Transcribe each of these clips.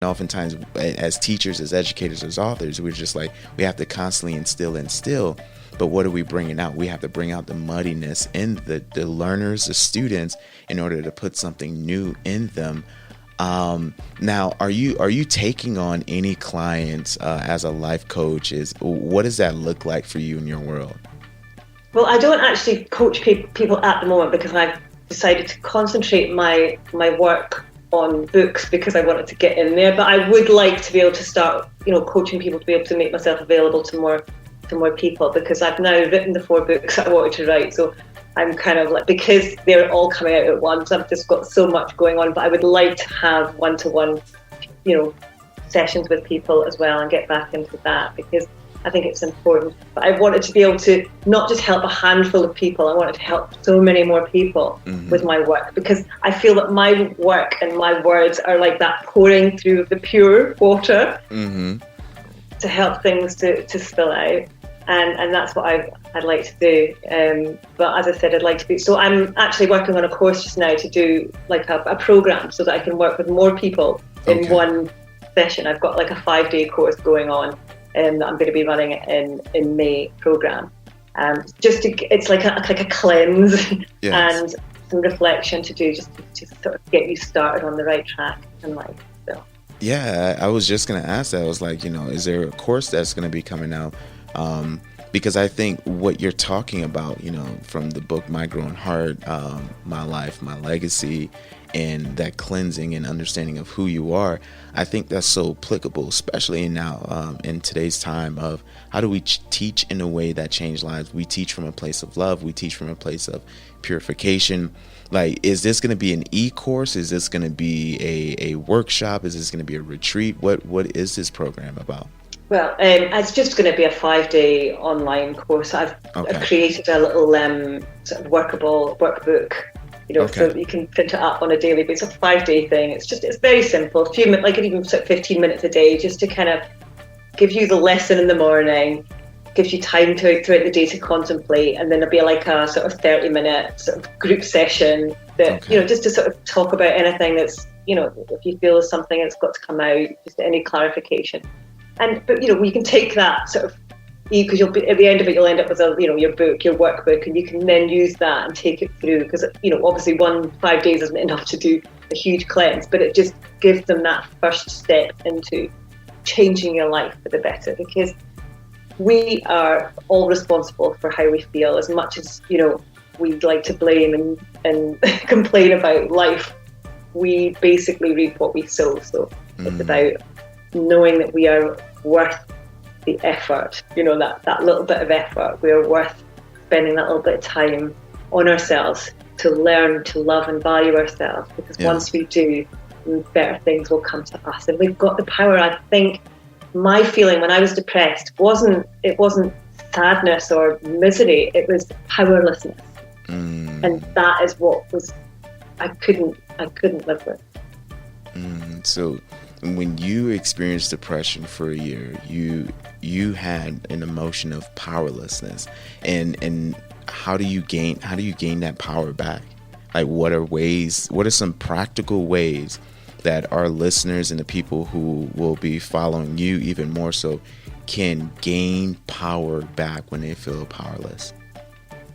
oftentimes as teachers, as educators, as authors, we're just like, we have to constantly instill. But what are we bringing out? We have to bring out the muddiness in the learners, the students, in order to put something new in them. Now, are you taking on any clients as a life coach? What does that look like for you in your world? Well, I don't actually coach people at the moment because I've decided to concentrate my work on books because I wanted to get in there. But I would like to be able to start, coaching people to be able to make myself available to more people, because I've now written the 4 books I wanted to write. So I'm kind of like, because they're all coming out at once, I've just got so much going on. But I would like to have one-to-one, sessions with people as well and get back into that, because I think it's important. But I wanted to be able to not just help a handful of people, I wanted to help so many more people with my work, because I feel that my work and my words are like that pouring through the pure water to help things to spill out. And that's what I'd like to do. But as I said, I'd like to be... So I'm actually working on a course just now to do like a program so that I can work with more people in one session. I've got like a 5-day course going on that I'm going to be running in May program. It's like a cleanse and some reflection to do, just to sort of get you started on the right track in life. So. Yeah, I was just going to ask that. I was like, is there a course that's going to be coming out? Because I think what you're talking about, from the book My Growing Heart, My Life, My Legacy, and that cleansing and understanding of who you are, I think that's so applicable, especially now in today's time of how do we teach in a way that change lives. We teach from a place of love. We teach from a place of purification. Like, is this going to be an e-course? Is this going to be a workshop? Is this going to be a retreat? What is this program about? Well, it's just going to be a 5-day online course. I've created a little sort of workable workbook, so that you can print it up on a daily basis. It's a 5-day thing. It's very simple. A few minutes, like even sort of 15 minutes a day, just to kind of give you the lesson in the morning, gives you time throughout the day to contemplate, and then there'll be like a sort of 30-minute sort of group session that just to sort of talk about anything that's if you feel there's something that's got to come out, just any clarification. But you can take that sort of, because you'll be at the end of it, you'll end up with your book, your workbook, and you can then use that and take it through. Because obviously 5 days isn't enough to do a huge cleanse, but it just gives them that first step into changing your life for the better. Because we are all responsible for how we feel, as much as we'd like to blame and complain about life. We basically reap what we sow. So it's about knowing that we are worth the effort, that little bit of effort. We are worth spending that little bit of time on ourselves to learn to love and value ourselves, because once we do, better things will come to us. And we've got the power. I think my feeling when I was depressed wasn't sadness or misery, it was powerlessness. And that is what I couldn't live with. So when you experienced depression for a year, you had an emotion of powerlessness, and how do you gain that power back? Like, what are some practical ways that our listeners and the people who will be following you even more so can gain power back when they feel powerless?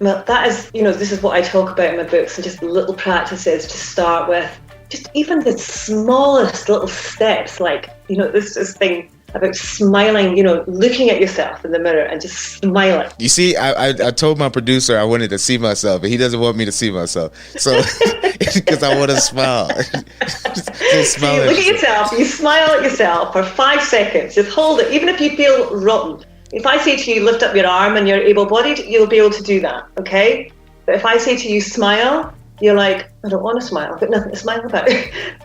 Well, that is, this is what I talk about in my books, and just little practices to start with. Just even the smallest little steps, like, this thing about smiling, looking at yourself in the mirror and just smiling. You see, I told my producer I wanted to see myself, but he doesn't want me to see myself. So, because I want to smile. So you look at yourself, you smile at yourself for 5 seconds, just hold it, even if you feel rotten. If I say to you, lift up your arm and you're able-bodied, you'll be able to do that, okay? But if I say to you, smile, you're like, I don't want to smile, I've got nothing to smile about.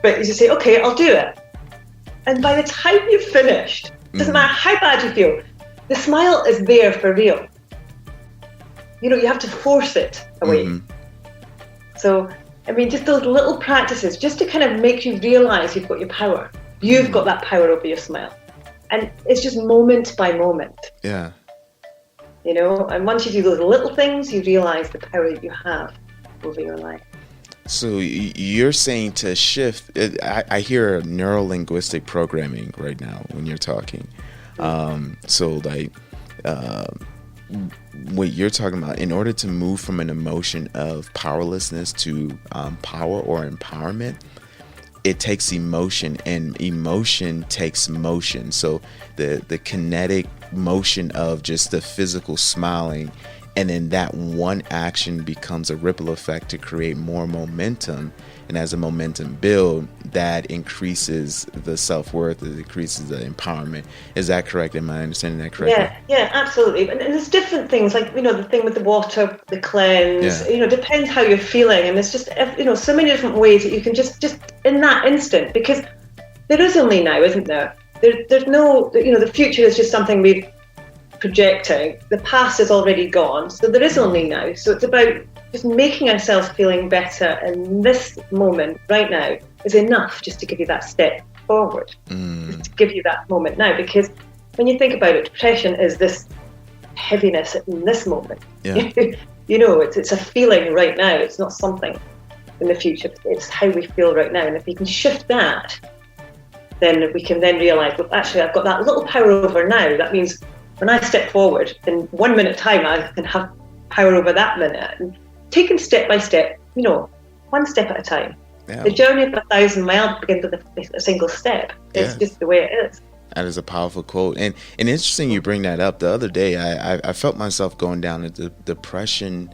But you just say, okay, I'll do it. And by the time you've finished, doesn't matter how bad you feel, the smile is there for real. You have to force it away. So, just those little practices, just to kind of make you realise you've got your power. You've got that power over your smile. And it's just moment by moment. Yeah. And once you do those little things, you realise the power that you have over your life. So you're saying to shift. I hear neuro-linguistic programming right now when you're talking. So like what you're talking about, in order to move from an emotion of powerlessness to power or empowerment, it takes emotion, and emotion takes motion. So the kinetic motion of just the physical smiling, and then that one action becomes a ripple effect to create more momentum. And as the momentum build, that increases the self-worth, it increases the empowerment. Is that correct? Am I understanding that correctly? Yeah, absolutely. And there's different things, like, the thing with the water, the cleanse, Yeah. depends how you're feeling. And there's just, so many different ways that you can just in that instant, because there is only now, isn't there? There's no, the future is just something we're projecting. The past is already gone. So there is only now. So it's about just making ourselves feeling better. And this moment right now is enough just to give you that step forward, just to give you that moment now. Because when you think about it, depression is this heaviness in this moment. Yeah. It's a feeling right now. It's not something in the future. It's how we feel right now. And if we can shift that, then we can then realise, well, actually, I've got that little power over now. That means when I step forward, in 1 minute time, I can have power over that minute. And taking step by step, one step at a time. Yeah. The journey of 1,000 miles begins with a single step. It's just the way it is. That is a powerful quote. And interesting you bring that up. The other day, I felt myself going down the depression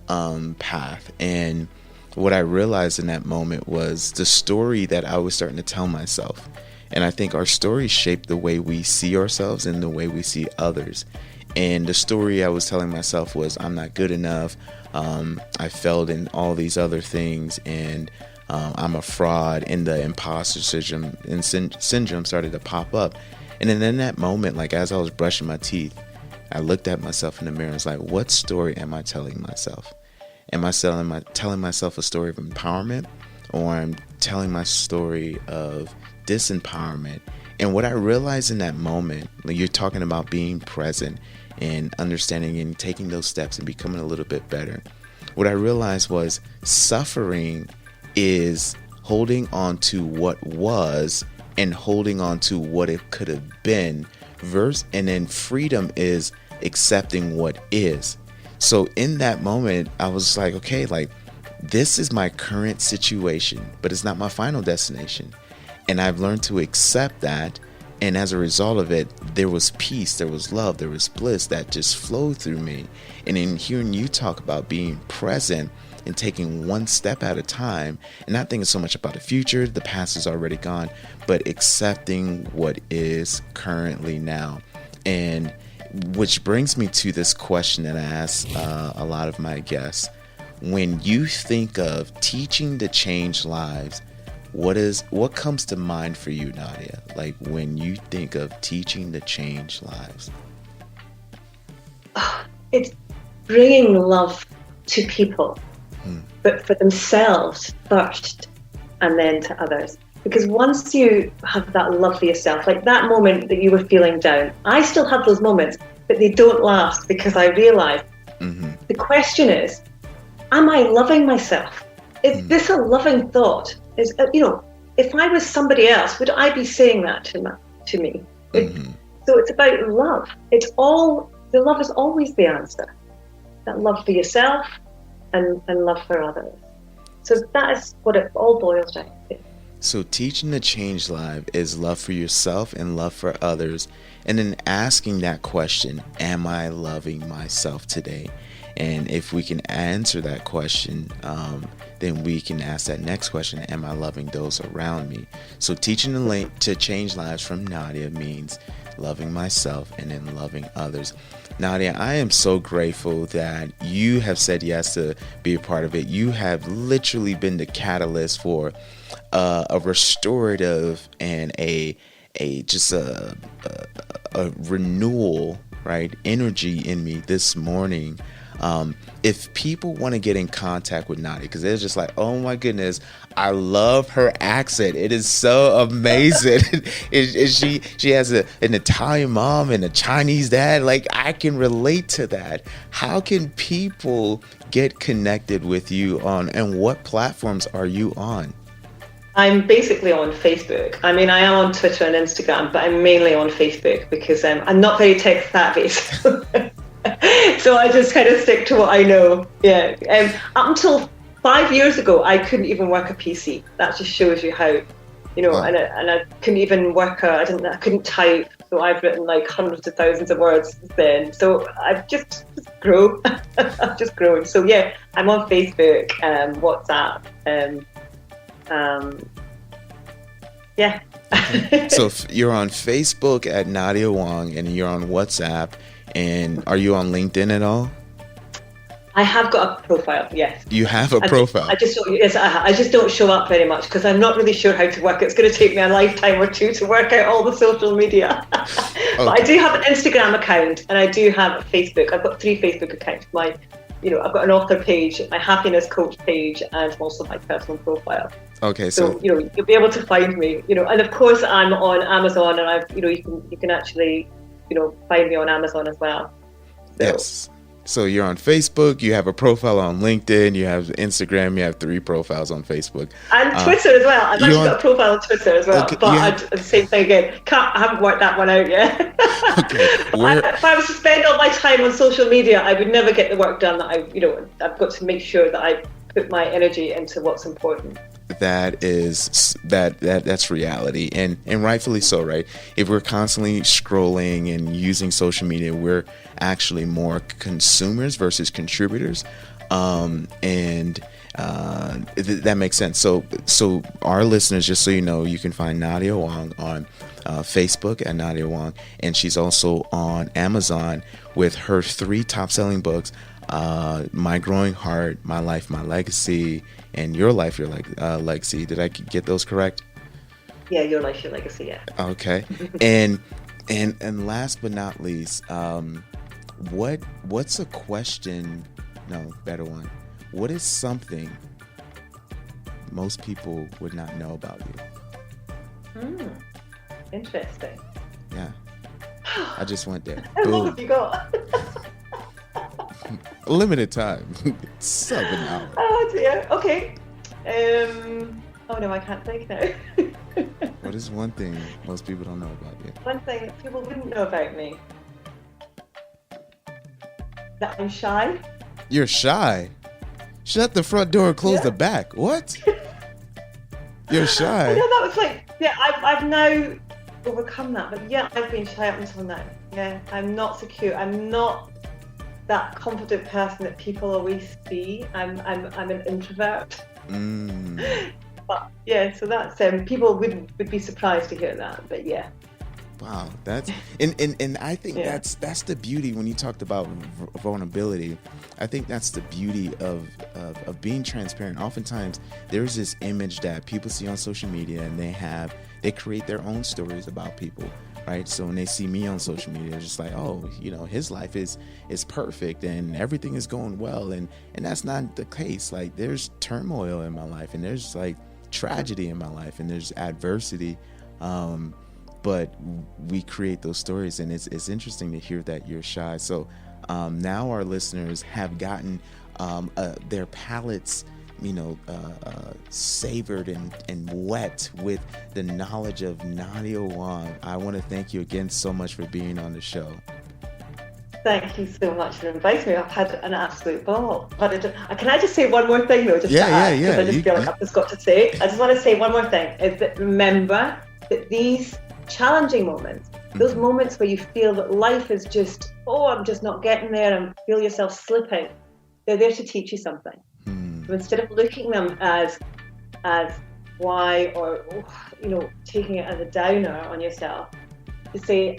path. And what I realized in that moment was the story that I was starting to tell myself. And I think our stories shape the way we see ourselves and the way we see others. And the story I was telling myself was, I'm not good enough. I failed in all these other things, and I'm a fraud. And the imposter syndrome started to pop up. And then in that moment, like as I was brushing my teeth, I looked at myself in the mirror and was like, what story am I telling myself? Am I telling myself a story of empowerment, or I'm telling my story of disempowerment? And what I realized in that moment, like you're talking about being present and understanding and taking those steps and becoming a little bit better. What I realized was suffering is holding on to what was and holding on to what it could have been, and then freedom is accepting what is. So in that moment, I was like, okay, like this is my current situation, but it's not my final destination. And I've learned to accept that. And as a result of it, there was peace, there was love, there was bliss that just flowed through me. And in hearing you talk about being present and taking one step at a time, and not thinking so much about the future, the past is already gone, but accepting what is currently now. And which brings me to this question that I ask a lot of my guests. When you think of teaching to change lives, what comes to mind for you, Nadia? Like when you think of teaching to change lives? It's bringing love to people, but for themselves first, and then to others. Because once you have that love for yourself, like that moment that you were feeling down, I still have those moments, but they don't last, because I realize the question is, am I loving myself? Is this a loving thought? If I was somebody else, would I be saying that to me? So it's about love. The love is always the answer. That love for yourself and love for others. So that is what it all boils down to. So teaching to change life is love for yourself and love for others. And then asking that question, am I loving myself today? And if we can answer that question, then we can ask that next question, am I loving those around me? So teaching to change lives from Nadia means loving myself and then loving others. Nadia, I am so grateful that you have said yes to be a part of it. You have literally been the catalyst for a restorative and a renewal, right, energy in me this morning. If people want to get in contact with Nadia, because they're just like, oh my goodness, I love her accent. It is so amazing. She has an Italian mom and a Chinese dad. Like, I can relate to that. How can people get connected with you on, and what platforms are you on? I'm basically on Facebook. I mean, I am on Twitter and Instagram, but I'm mainly on Facebook because I'm not very tech savvy. So I just kind of stick to what I know. Yeah. Up until 5 years ago, I couldn't even work a PC. That just shows you how, wow. and I couldn't even work I couldn't type. So I've written like hundreds of thousands of words then. So I've just grown. I've just grown. So yeah, I'm on Facebook, WhatsApp, yeah. So you're on Facebook at Nadia Wong, and you're on WhatsApp, and are you on LinkedIn at all? I have got a profile, yes. You have a profile? I just don't show up very much because I'm not really sure how to work. It's going to take me a lifetime or two to work out all the social media. Okay. But I do have an Instagram account, and I do have a Facebook. I've got 3 Facebook accounts. I've got an author page, my happiness coach page, and also my personal profile. Okay, so you'll be able to find me. And of course I'm on Amazon, and you can actually find me on Amazon as well. So. Yes. So you're on Facebook, you have a profile on LinkedIn, you have Instagram, you have 3 profiles on Facebook. And Twitter as well. I've actually got a profile on Twitter as well. Okay, but the same thing again. I haven't worked that one out yet. Okay. If I was to spend all my time on social media, I would never get the work done that I've got to make sure that I put my energy into what's important. That's reality, and rightfully so, right? If we're constantly scrolling and using social media, we're actually more consumers versus contributors, that makes sense. So our listeners, just so you know, you can find Nadia Wong on Facebook at Nadia Wong, and she's also on Amazon with her 3 top-selling books: My Growing Heart, My Life, My Legacy, and Your Life, Your Legacy. Did I get those correct? Yeah, Your Life, Your Legacy. Yeah. Okay. and last but not least, what's a question? No, better one. What is something most people would not know about you? Interesting. Yeah. I just went there. How long have you got? Limited time. 7 hours. Oh dear. Okay. Oh no, I can't think now. What is one thing most people don't know about you? One thing that people wouldn't know about me. That I'm shy. You're shy? Shut the front door and close the back. What? You're shy? I know that was I've now overcome that, but yeah, I've been shy up until now. Yeah, I'm not secure. I'm not that confident person that people always see. I'm an introvert. But yeah, so that's people would be surprised to hear that. But yeah. Wow, that's and I think that's the beauty when you talked about vulnerability. I think that's the beauty of being transparent. Oftentimes, there's this image that people see on social media, and they create their own stories about people, right? So when they see me on social media, they're just like, oh, his life is perfect and everything is going well, and that's not the case. Like, there's turmoil in my life, and there's like tragedy in my life, and there's adversity. But we create those stories, and it's interesting to hear that you're shy. So now our listeners have gotten their palates, savored and wet with the knowledge of Nadia Wong. I want to thank you again so much for being on the show. Thank you so much for inviting me. I've had an absolute ball. But can I just say one more thing, though? Because I just feel like I've just got to say it. I just want to say one more thing, is that remember that these challenging moments, those moments where you feel that life is just, I'm just not getting there, and feel yourself slipping, they're there to teach you something. So instead of looking at them as why, or taking it as a downer on yourself, to say,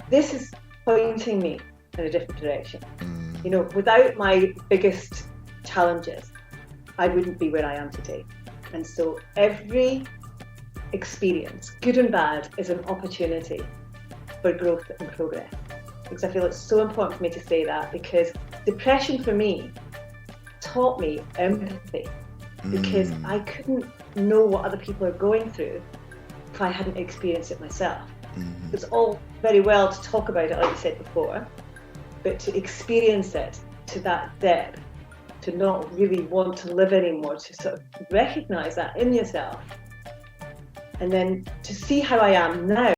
this is pointing me in a different direction. Without my biggest challenges, I wouldn't be where I am today. And so every experience, good and bad, is an opportunity for growth and progress. Because I feel it's so important for me to say that, because depression for me taught me empathy, because I couldn't know what other people are going through if I hadn't experienced it myself. It's all very well to talk about it, like you said before, but to experience it to that depth, to not really want to live anymore, to sort of recognize that in yourself, and then to see how I am now.